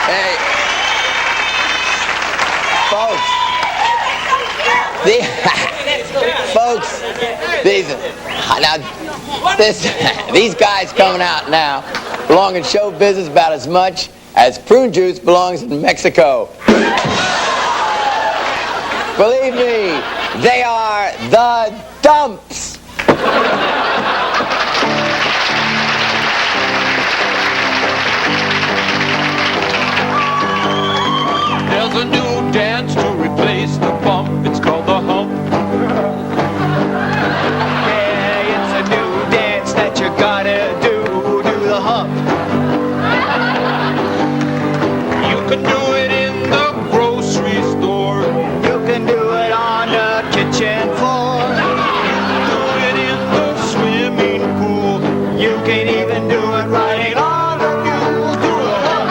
Hey, folks, these guys coming out now belong in show business about as much as prune juice belongs in Mexico. Believe me, they are the dumps. There's a new dance to replace the bump. It's called the hump. Yeah, it's a new dance that you gotta do the hump. You can do it in the grocery store. You can do it on the kitchen floor. Do it in the swimming pool. You can even do it riding on the mule. Do the hump.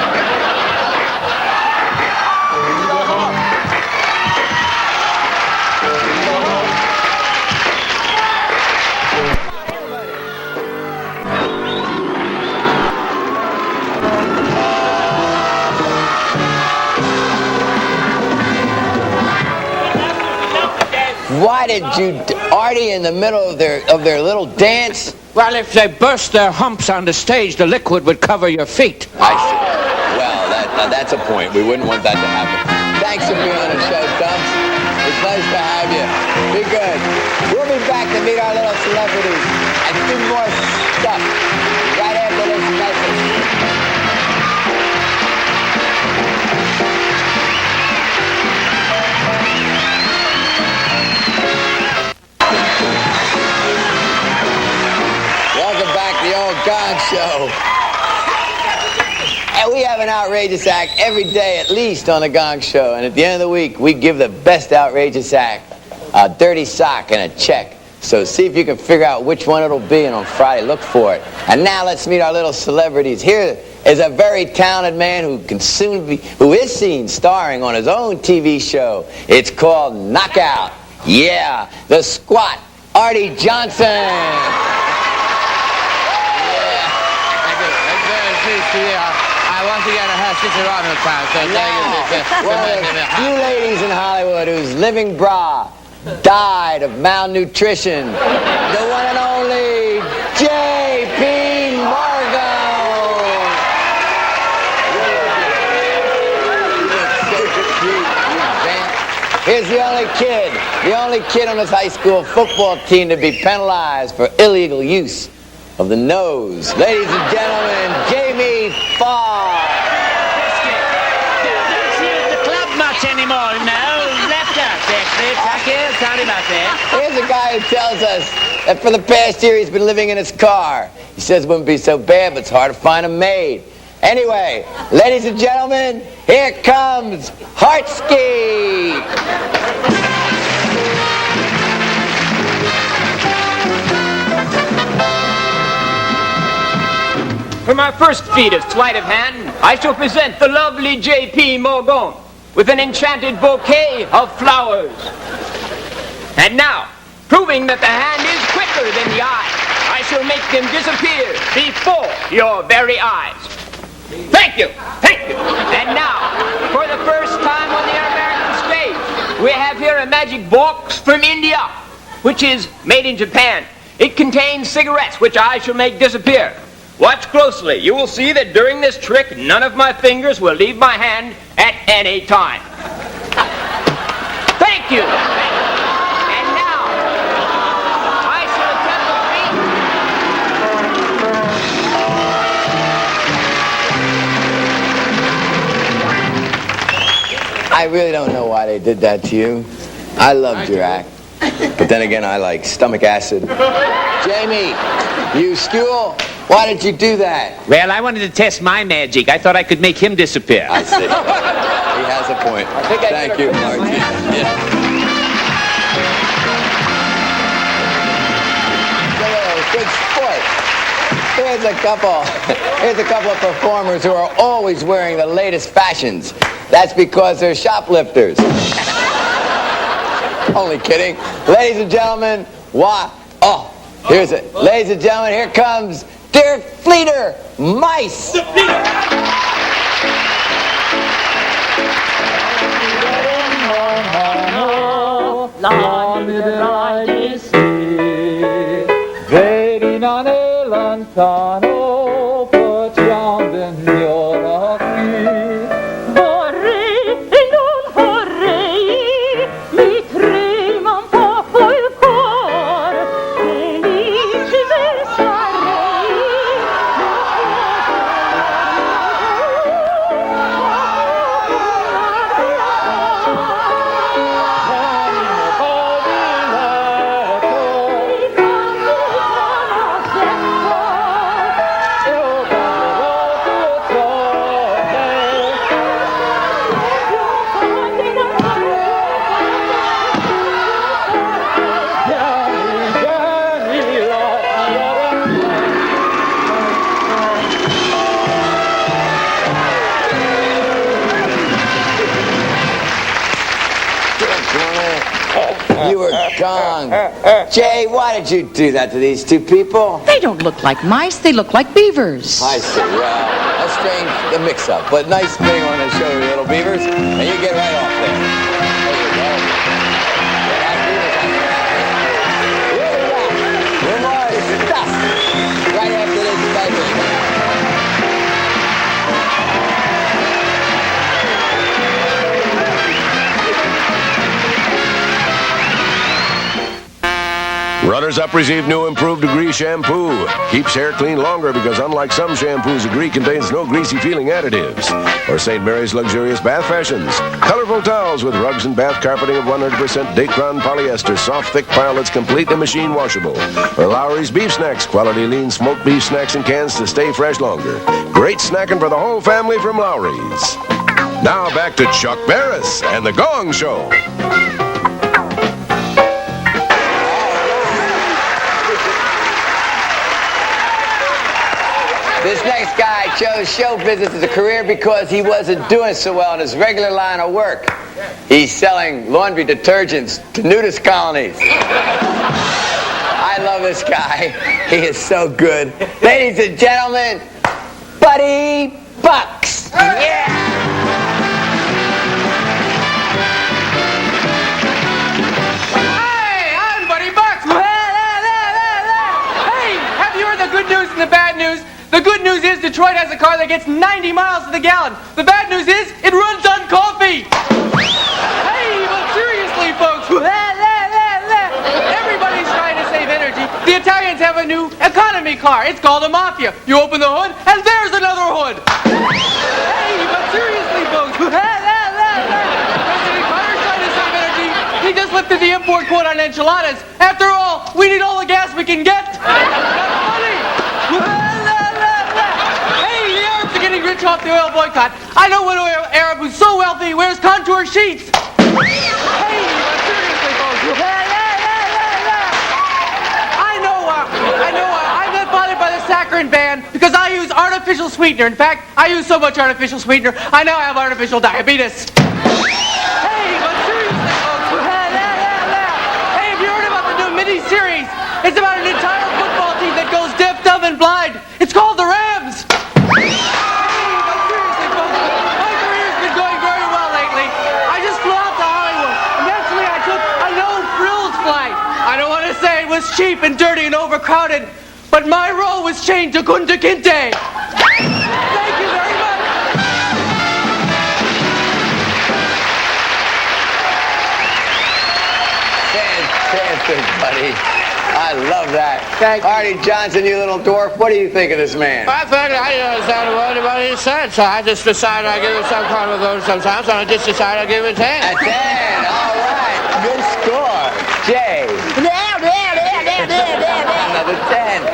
Why did you, Artie, in the middle of their little dance? Well, if they burst their humps on the stage, the liquid would cover your feet. I see. Well, that's a point. We wouldn't want that to happen. Thanks for being on the show, Dumps. It's nice to have you. Be good. We'll be back to meet our little celebrities and do more stuff right after this message. Welcome back to the old Gong Show. And we have an outrageous act every day at least on the Gong Show. And at the end of the week, we give the best outrageous act a dirty sock and a check. So see if you can figure out which one it'll be, and on Friday, look for it. And now let's meet our little celebrities. Here is a very talented man who is seen starring on his own TV show. It's called Knockout. Yeah, the Squat, Artie Johnson. I want to get a One of the few ladies in Hollywood whose living bra died of malnutrition. The one and only J.P. Morgan. Here's the only kid on his high school football team to be penalized for illegal use of the nose. Ladies and gentlemen, Jamie Farr. Don't see you at the club much anymore, no. Left us, actually. Thank you. Sorry about that. Here's a guy who tells us that for the past year he's been living in his car. He says it wouldn't be so bad, but it's hard to find a maid. Anyway, ladies and gentlemen, here comes Hartsky. For my first feat of sleight of hand, I shall present the lovely J.P. Morgan with an enchanted bouquet of flowers. And now, proving that the hand is quicker than the eye, I shall make them disappear before your very eyes. Thank you, thank you. And now, for the first time on the American stage, we have here a magic box from India, which is made in Japan. It contains cigarettes, which I shall make disappear. Watch closely. You will see that during this trick, none of my fingers will leave my hand at any time. Thank you. And now, I shall attempt I really don't know why they did that to you. I loved your act. But then again, I like stomach acid. Jamie, you skewel, why did you do that? Well, I wanted to test my magic. I thought I could make him disappear. I see. He has a point. Thank you, Margie. Yeah. Good sport. Here's a couple of performers who are always wearing the latest fashions. That's because they're shoplifters. Only kidding. Ladies and gentlemen, here's it. Ladies and gentlemen, here comes Dirk Fleeter Mice. kan åpet janden göra fri. Borre, någon horre i, mitt reman på folkår. Det lite väsare i, You were Gong. Jay, why did you do that to these two people? They don't look like mice, they look like beavers. I see. Well, a strange mix-up, but nice being on the show, you little beavers. And you get right off there. There you go. One more stuff right after this baby. Runners Up received new improved Degree shampoo. Keeps hair clean longer because unlike some shampoos, Degree contains no greasy feeling additives. Or St. Mary's luxurious bath fashions. Colorful towels with rugs and bath carpeting of 100% Dacron polyester. Soft, thick pile that's completely machine washable. Or Lowry's beef snacks. Quality lean smoked beef snacks in cans to stay fresh longer. Great snacking for the whole family from Lowry's. Now back to Chuck Barris and the Gong Show. This next guy chose show business as a career because he wasn't doing so well in his regular line of work. He's selling laundry detergents to nudist colonies. I love this guy. He is so good. Ladies and gentlemen, Buddy Bucks. Yeah! Hey, I'm Buddy Bucks. Hey, have you heard the good news and the bad news? The good news is Detroit has a car that gets 90 miles to the gallon. The bad news is it runs on coffee. Hey, but seriously, folks, everybody's trying to save energy. The Italians have a new economy car. It's called a Mafia. You open the hood, and there's another hood. Hey, but seriously, folks, President Carter's trying to save energy. He just lifted the import quota on enchiladas. After all, we need all the gas we can get. Rich off the oil boycott. I know one oil Arab who's so wealthy he wears contour sheets. Hey, but seriously, folks. I'm not bothered by the saccharin ban because I use artificial sweetener. In fact, I use so much artificial sweetener, I now have artificial diabetes. Hey, but seriously, folks. Hey, have you heard about the new mini-series? It's about an entire football team that goes deaf, dumb, and blind. It's called the Rams. Was cheap and dirty and overcrowded, but my role was changed to Kunta Kinte. Thank you very much. Fantastic, buddy. I love that. Thank you. Artie Johnson, you little dwarf, what do you think of this man? I think I didn't understand what anybody said, so I just decided I'd give it some kind of a vote sometimes, and I just decided I'd give it a 10. A 10, all right. Good score. Jay. Another 10.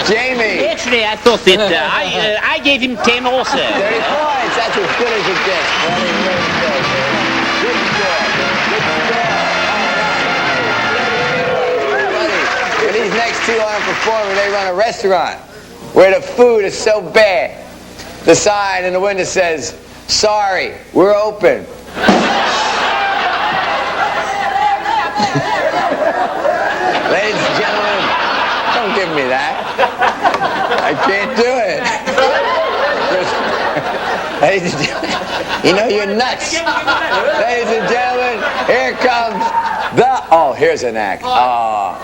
Jamie. Actually, I thought that I gave him 10 also. 30 points. That's as good as it gets. Very, very good. Good score. Good score. All right. When these next two aren't performing, they run a restaurant where the food is so bad. The sign in the window says, "Sorry, we're open." Ladies and gentlemen, don't give me that. I can't do it. Ladies and gentlemen, you know you're nuts. Ladies and gentlemen, here comes the... Oh, here's an act. Oh,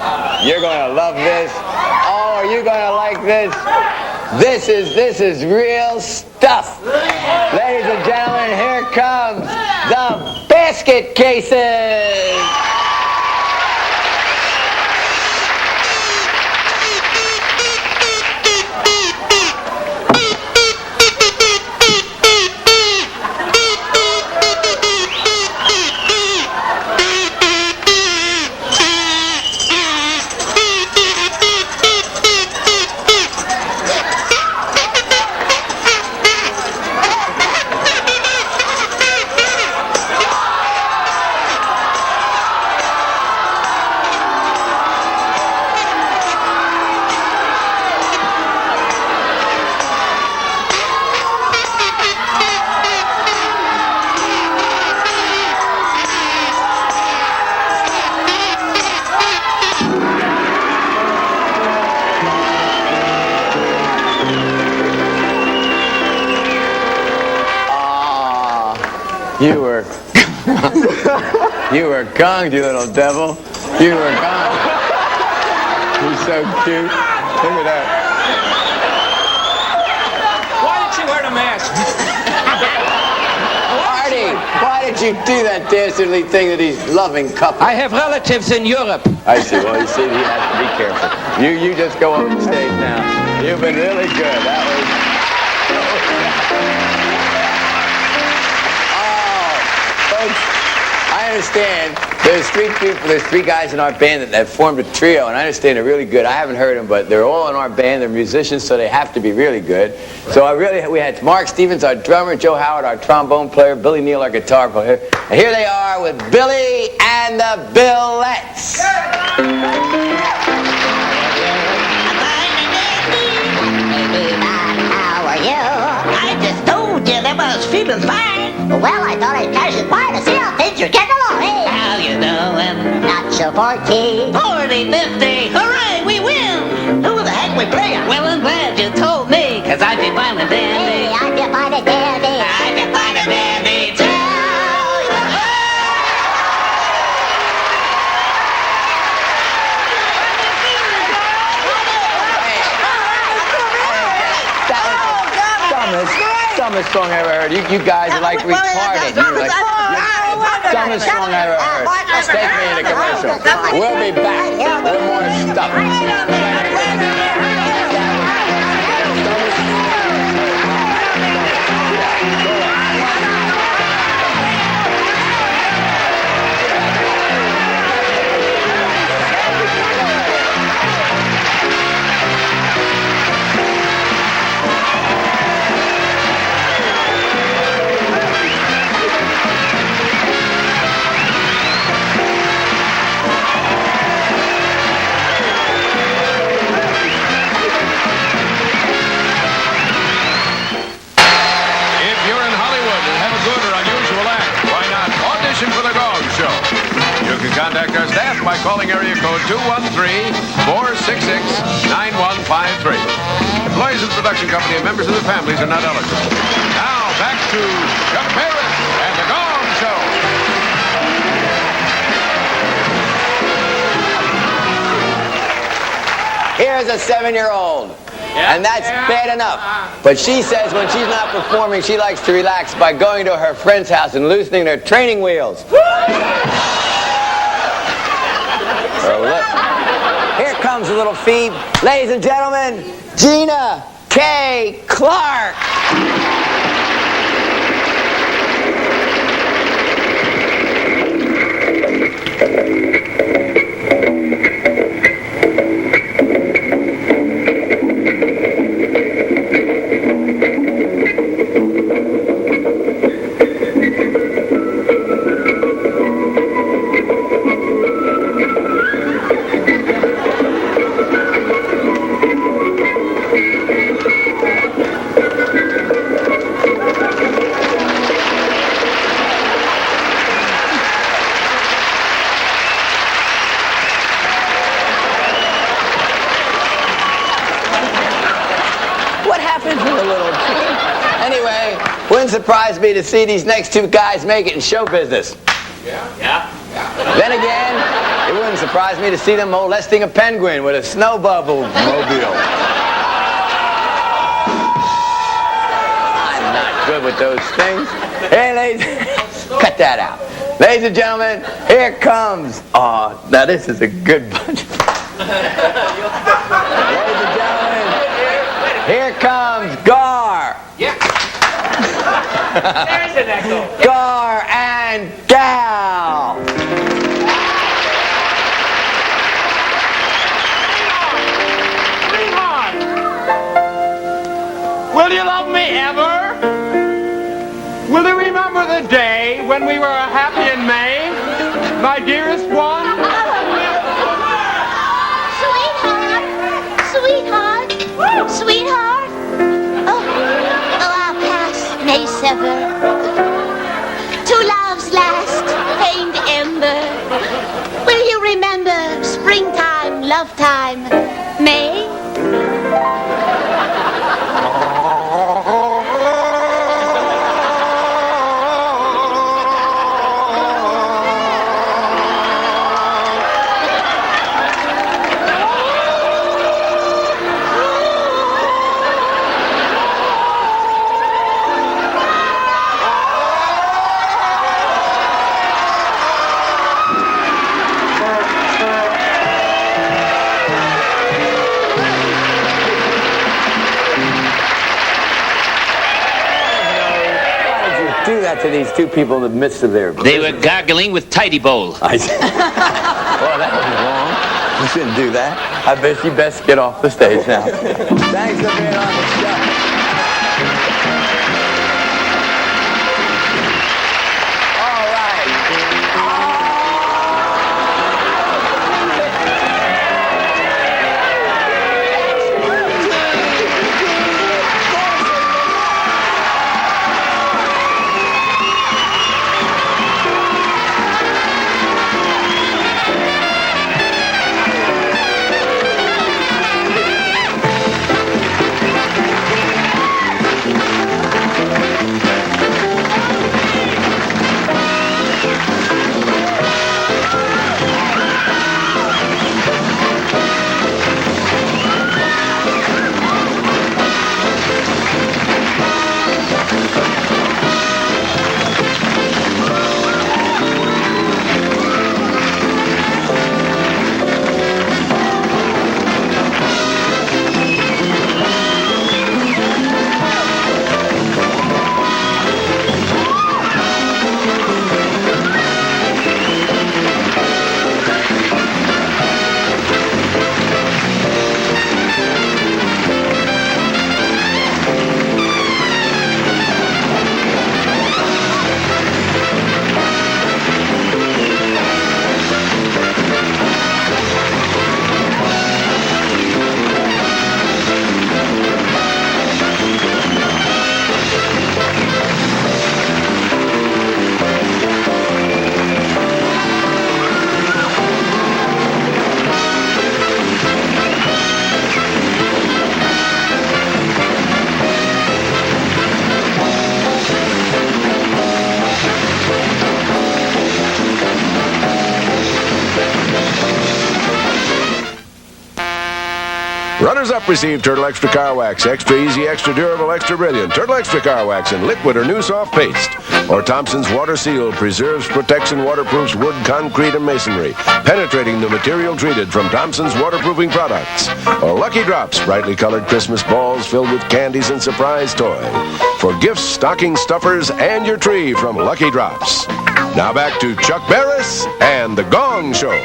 you're going to love this. Oh, are you gonna like this? This is real stuff. Ladies and gentlemen, here comes the basket cases. You were Gong, you little devil. You were Gong. You're so cute. Look at that. Why did you wear the mask? Artie, why did you do that dastardly thing to these loving couples? I have relatives in Europe. I see. Well, you see, you have to be careful. You just go on the stage now. You've been really good. That was... Oh, folks. I understand there's three guys in our band that have formed a trio, and I understand they're really good. I haven't heard them, but they're all in our band. They're musicians, so they have to be really good. So we had Mark Stevens, our drummer, Joe Howard, our trombone player, Billy Neal, our guitar player. And here they are with Billy and the Billettes. How are you? I just told you that I was feeling fine. Well, I thought I'd pass it by to see how things are getting along. Hey, how you doing? Not so 40. 40, 50. Hooray, we win. Who the heck we playing? Well, I'm glad you told me, because I define a dandy. Hey, I define a dandy. I define a dandy, too. Dumbest song I ever heard. You guys are like retarded. You're like, dumbest song I ever heard. Take me in a commercial. We'll be back with more stuff. For the Gong Show. You can contact our staff by calling area code 213-466-9153. Employees of the production company and members of their families are not eligible. Now, back to Chuck Barrett and the Gong Show. Here's a 7-year-old. And that's bad enough. But she says when she's not performing, she likes to relax by going to her friend's house and loosening their training wheels. Here comes a little feed. Ladies and gentlemen, Gina K. Clark. Wouldn't surprise me to see these next two guys make it in show business. Yeah? Then again, it wouldn't surprise me to see them molesting a penguin with a snow bubble mobile. I'm not good with those things. Hey, ladies, cut that out. Ladies and gentlemen, here comes. Oh, now this is a good bunch. Ladies and gentlemen, here comes Gar. Yeah. There's an echo. Gar and Gal. Sweetheart, will you love me ever? Will you remember the day when we were happy in May, my dearest one? Sweetheart, sweetheart. Oh, our past may sever. Two loves last, pained ember. Will you remember springtime, love time, May? Do that to these two people in the midst of their... They were gargling with tidy bowl. Well, that was wrong. You shouldn't do that. I bet you best get off the stage now. Thanks for being on the show. All right. Runners-up received Turtle Extra Car Wax, Extra Easy, Extra Durable, Extra Brilliant, Turtle Extra Car Wax in liquid or new soft paste, or Thompson's Water Seal preserves, protects, and waterproofs wood, concrete, and masonry, penetrating the material treated from Thompson's waterproofing products, or Lucky Drops, brightly colored Christmas balls filled with candies and surprise toy, for gifts, stocking stuffers, and your tree from Lucky Drops. Now back to Chuck Barris and the Gong Show.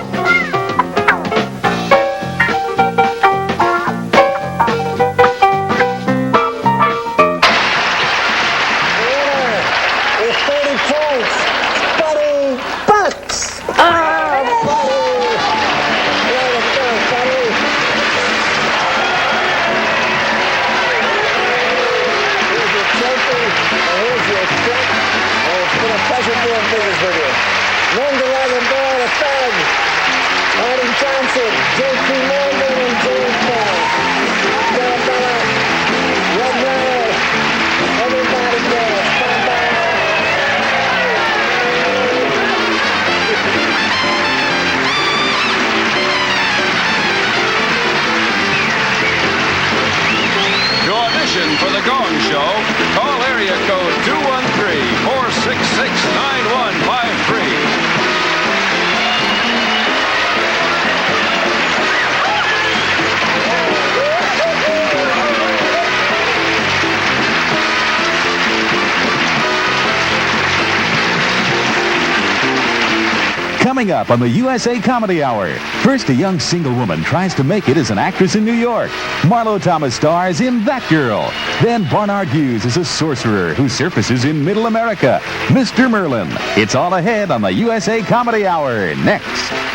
Coming up on the USA Comedy Hour. First, a young single woman tries to make it as an actress in New York. Marlo Thomas stars in That Girl. Then Barnard Hughes is a sorcerer who surfaces in Middle America. Mr. Merlin. It's all ahead on the USA Comedy Hour next.